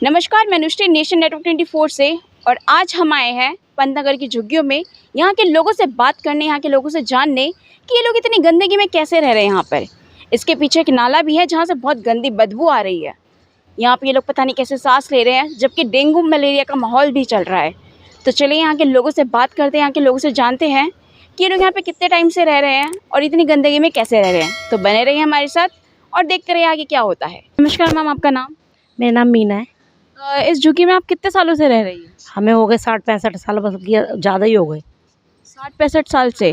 नमस्कार, मैं Anushree nation network 24 से। और आज हम आए हैं पंतनगर की झुग्गियों में यहाँ के लोगों से बात करने, यहाँ के लोगों से जानने कि ये लोग इतनी गंदगी में कैसे रह रहे हैं। यहाँ पर इसके पीछे एक नाला भी है जहाँ से बहुत गंदी बदबू आ रही है। यहाँ पे ये लोग पता नहीं कैसे सांस ले रहे हैं, जबकि डेंगू मलेरिया का माहौल भी चल रहा है। तो चलिए यहाँ के लोगों से बात करते हैं, यहाँ के लोगों से जानते हैं कि ये लोग यहाँ पे कितने टाइम से रह रहे हैं और इतनी गंदगी में कैसे रह रहे हैं। तो बने रहिए हमारे साथ और देखते रहिए आगे क्या होता है। नमस्कार मैम, आपका नाम? मेरा नाम मीना है। इस झुग्गी में आप कितने सालों से रह रही हैं? हमें हो गए 60-65 साल, बस ज़्यादा ही हो गए। 60-65 साल से?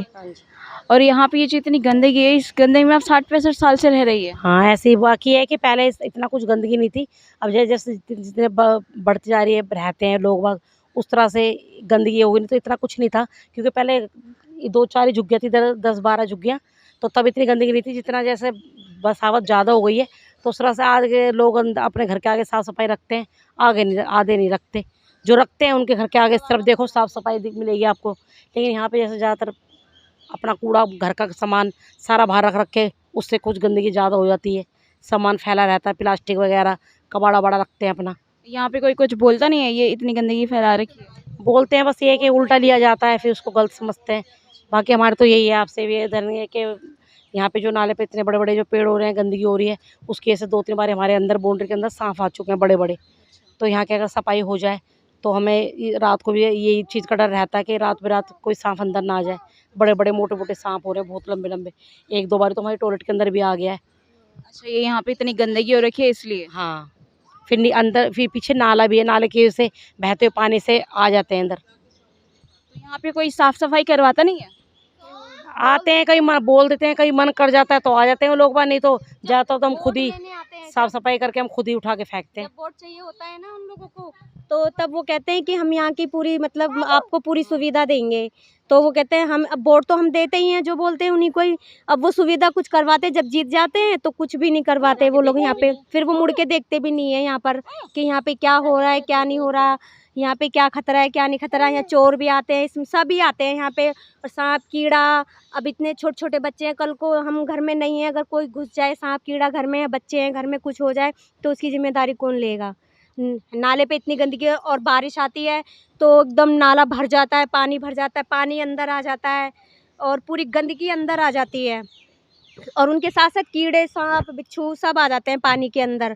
और यहाँ पे ये जो इतनी गंदगी है, इस गंदगी में आप 60-65 साल से रह रही है? हाँ, ऐसे ही बाकी है कि पहले इतना कुछ गंदगी नहीं थी। अब जैसे जितने बढ़ती जा रही है, रहते हैं लोग बाग, उस तरह से गंदगी हो गई। नहीं तो इतना कुछ नहीं था, क्योंकि पहले 2-4 ही झुग्गियाँ थी, 10-12 झुग्गियाँ, तो तब इतनी गंदगी नहीं थी। जितना जैसे बसावट ज़्यादा हो गई है, तो उस तरह से आज के लोग अपने घर के आगे साफ़ सफाई रखते हैं, आधे नहीं रखते। जो रखते हैं उनके घर के आगे इस तरफ देखो साफ़ सफाई मिलेगी आपको। लेकिन यहाँ पे जैसे ज़्यादातर अपना कूड़ा, घर का सामान सारा बाहर रख के, उससे कुछ गंदगी ज़्यादा हो जाती है। सामान फैला रहता है, प्लास्टिक वगैरह कबाड़ा बड़ा रखते हैं अपना। यहाँ पे कोई कुछ बोलता नहीं है, ये इतनी गंदगी फैला रखी है? बोलते हैं, बस ये है कि उल्टा लिया जाता है, फिर उसको गलत समझते हैं। बाकी हमारे तो यही है, आपसे भी इधर है कि यहाँ पे जो नाले पे इतने बड़े बड़े जो पेड़ हो रहे हैं, गंदगी हो रही है, उसकी वजह से 2-3 बार हमारे अंदर बाउंड्री के अंदर सांप आ चुके हैं बड़े बड़े। तो यहाँ की अगर सफाई हो जाए तो हमें रात को भी यही चीज़ का डर रहता है कि रात बेरात कोई सांप अंदर ना आ जाए। बड़े बड़े मोटे मोटे सांप हो रहे हैं, बहुत लंबे लंबे। 1-2 बार तो हमारे टॉयलेट के अंदर भी आ गया है। अच्छा, ये यहाँ पे इतनी गंदगी हो रखी है इसलिए? हाँ, फिर अंदर फिर पीछे नाला भी है, नाले की वजह से बहते हुए पानी से आ जाते हैं अंदर। तो यहाँ पे कोई साफ सफाई करवाता नहीं है? आते हैं, कहीं बोल देते हैं, कहीं मन कर जाता है तो आ जाते हैं लोग बाग, नहीं तो ज़्यादातर तो हम खुद ही साफ सफाई करके हम खुद ही उठा के फेंकते हैं। जब वोट चाहिए होता है ना उन लोगों को, तो तब वो कहते हैं कि हम यहाँ की पूरी मतलब आपको पूरी सुविधा देंगे। तो वो कहते हैं हम अब वोट तो हम देते ही हैं, जो बोलते हैं उन्हीं को ही। अब वो सुविधा कुछ करवाते, जब जीत जाते हैं तो कुछ भी नहीं करवाते वो लोग यहाँ पे। फिर वो मुड़ के देखते भी नहीं है यहाँ पर कि यहाँ पे क्या हो रहा है, क्या नहीं हो रहा, यहाँ पे क्या खतरा है, क्या नहीं खतरा है। यहाँ चोर भी आते हैं, इसमें सभी आते हैं यहाँ पे, और सांप कीड़ा। अब इतने छोटे छोटे बच्चे हैं, कल को हम घर में नहीं है, अगर कोई घुस जाए, सांप कीड़ा घर में है, बच्चे हैं घर में, कुछ हो जाए तो उसकी जिम्मेदारी कौन लेगा? नाले पे इतनी गंदगी है, और बारिश आती है तो एकदम नाला भर जाता है, पानी भर जाता है, पानी अंदर आ जाता है और पूरी गंदगी अंदर आ जाती है। और उनके साथ साथ कीड़े, सांप, बिच्छू सब आ जाते हैं पानी के अंदर।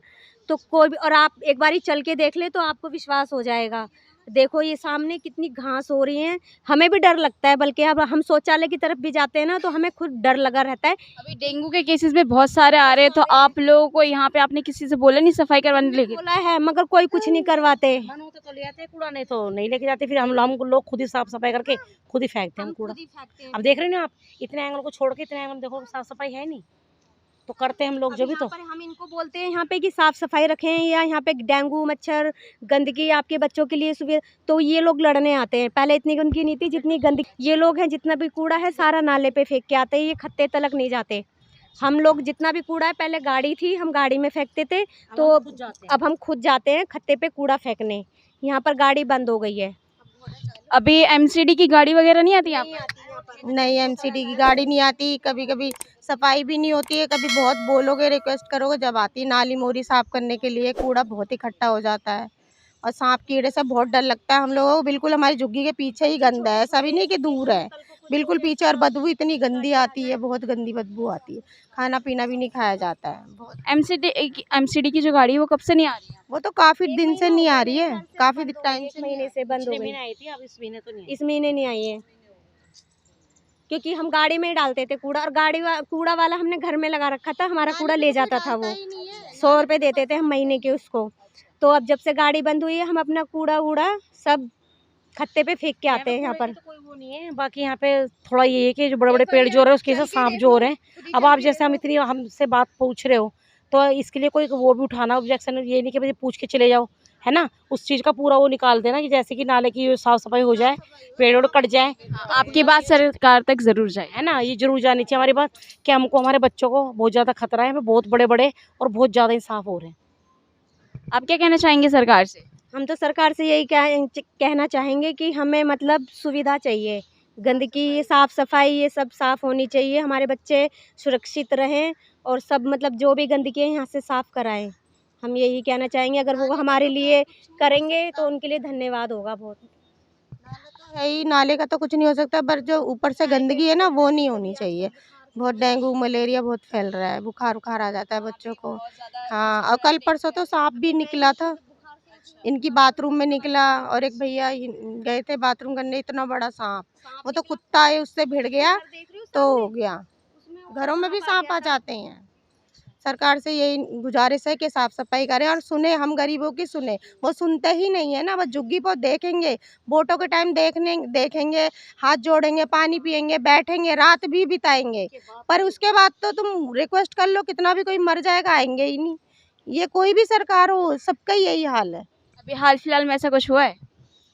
तो कोई भी, और आप एक बारी चल के देख ले तो आपको विश्वास हो जाएगा। देखो ये सामने कितनी घास हो रही है, हमें भी डर लगता है। बल्कि अब हम शौचालय की तरफ भी जाते हैं ना, तो हमें खुद डर लगा रहता है। अभी डेंगू के केसेस भी बहुत सारे आ रहे हैं, तो आप लोगों को यहाँ पे आपने किसी से बोला नहीं सफाई करवाने लेके? बोला है मगर कोई कुछ नहीं करवाते। मन होता तो ले आते हैं कूड़ा, नहीं तो नहीं लेके जाते। फिर हम लोग खुद ही साफ सफाई करके खुद ही फेंकते हैं हम कूड़ा। अब देख रहे हो ना आप, इतने एंगल को छोड़ के इतने एंगल देखो, साफ सफाई है नहीं, तो करते हैं हम लोग जब भी। तो हम इनको बोलते हैं यहाँ पे कि साफ सफाई रखें, या यहाँ पे डेंगू मच्छर गंदगी आपके बच्चों के लिए सुविधा, तो ये लोग लड़ने आते हैं। पहले इतनी गंदगी नहीं थी जितनी गंदगी ये लोग हैं। जितना भी कूड़ा है सारा नाले पे फेंक के आते हैं, ये खत्ते तलक नहीं जाते। हम लोग जितना भी कूड़ा है, पहले गाड़ी थी, हम गाड़ी में फेंकते थे, तो अब हम खुद जाते हैं खत्ते पे कूड़ा फेंकने। यहाँ पर गाड़ी बंद हो गई है। अभी एमसीडी की गाड़ी वगैरह नहीं आती यहाँ पर? नहीं, एमसीडी की गाड़ी नहीं आती। कभी कभी सफाई भी नहीं होती है, कभी बहुत बोलोगे, रिक्वेस्ट करोगे, जब आती है नाली मोरी साफ करने के लिए, कूड़ा बहुत इकट्ठा हो जाता है। और सांप कीड़े से बहुत डर लगता है हम लोगों को। बिल्कुल हमारी झुग्गी के पीछे ही गंदा है, ऐसा भी नहीं कि दूर है, बिल्कुल पीछे। और बदबू इतनी गंदी आती है, बहुत गंदी बदबू आती है, खाना पीना भी नहीं खाया जाता है बहुत। एमसीडी की जो गाड़ी है वो कब से नहीं आ रही है? वो तो काफी दिन से नहीं आ रही है, काफी टाइम से महीने से बंद हो गई। आई थी, अब इस महीने तो नहीं। इस महीने नहीं आई है, क्योंकि हम गाड़ी में ही डालते थे कूड़ा, और कूड़ा वाला हमने घर में लगा रखा था, हमारा कूड़ा ले जाता था। वो 100 रुपये देते थे हम महीने के उसको। तो अब जब से गाड़ी बंद हुई है, हम अपना कूड़ा वूड़ा सब खत्ते पे फेंक के आते हैं यहाँ पर। तो कोई वो नहीं है। बाकी यहाँ पे थोड़ा ये है कि जो बड़े बड़े पेड़ जो हो रहे हैं, उसके साथ सांप जो हो रहे हैं। अब आप जैसे हमसे बात पूछ रहे हो, तो इसके लिए कोई वो भी उठाना ऑब्जेक्शन, ये नहीं कि भाई पूछ के चले जाओ, है ना। उस चीज़ का पूरा वो निकाल देना कि जैसे कि नाले की साफ सफाई हो जाए, पेड़ कट जाए। आपकी बात सरकार तक जरूर जाए, है ना, ये जरूर जानी चाहिए हमारी बात, कि हमको हमारे बच्चों को बहुत ज़्यादा खतरा है, हमें बहुत बड़े बड़े और बहुत ज़्यादा इंसाफ हो रहे हैं। आप क्या कहना चाहेंगे सरकार से? हम तो सरकार से यही कहना चाहेंगे कि हमें मतलब सुविधा चाहिए, गंदगी, साफ़ सफाई ये सब साफ़ होनी चाहिए, हमारे बच्चे सुरक्षित रहें, और सब मतलब जो भी गंदगी है यहाँ से साफ़ कराएं। हम यही कहना चाहेंगे, अगर वो हमारे लिए करेंगे तो उनके लिए धन्यवाद होगा बहुत। नाला तो है ही, नाले का तो कुछ नहीं हो सकता, पर जो ऊपर से गंदगी है ना वो नहीं होनी चाहिए। बहुत डेंगू मलेरिया बहुत फैल रहा है, बुखार उखार आ जाता है बच्चों को। हाँ, और कल परसों तो सांप भी निकला था, इनकी बाथरूम में निकला, और एक भैया गए थे बाथरूम करने, इतना बड़ा सांप, वो तो कुत्ता है उससे भिड़ गया तो हो गया। घरों में भी सांप आ जाते हैं। सरकार से यही गुजारिश है कि साफ सफाई करें और सुने, हम गरीबों की सुने। वो सुनते ही नहीं है ना, बस झुग्गी पर देखेंगे, वोटों के टाइम देखेंगे, हाथ जोड़ेंगे, पानी पियेंगे, बैठेंगे, रात भी बिताएंगे, पर उसके बाद तो तुम रिक्वेस्ट कर लो कितना भी, कोई मर जाएगा, आएंगे ही नहीं। ये कोई भी सरकार हो, सबका ही यही हाल है। अभी हाल फिलहाल में ऐसा कुछ हुआ है?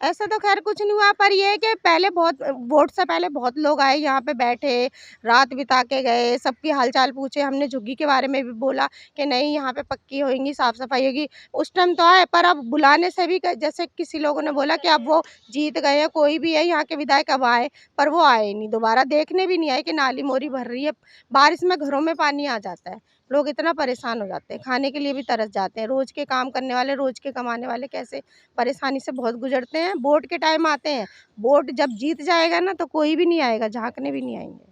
ऐसा तो खैर कुछ नहीं हुआ, पर ये है कि पहले बहुत वोट से पहले बहुत लोग आए, यहाँ पे बैठे, रात बिता के गए, सबकी हालचाल पूछे। हमने झुग्गी के बारे में भी बोला कि नहीं यहाँ पे पक्की होएंगी, साफ सफाई होगी, उस टाइम तो आए, पर अब बुलाने से भी जैसे किसी लोगों ने बोला कि अब वो जीत गए हैं, कोई भी है यहाँ के विधायक अब आए, पर वो आए ही नहीं, दोबारा देखने भी नहीं आए कि नाली मोरी भर रही है। बारिश में घरों में पानी आ जाता है, लोग इतना परेशान हो जाते हैं, खाने के लिए भी तरस जाते हैं। रोज के काम करने वाले, रोज के कमाने वाले कैसे परेशानी से बहुत गुजरते हैं। वोट के टाइम आते हैं, वोट जब जीत जाएगा ना तो कोई भी नहीं आएगा, झांकने भी नहीं आएंगे।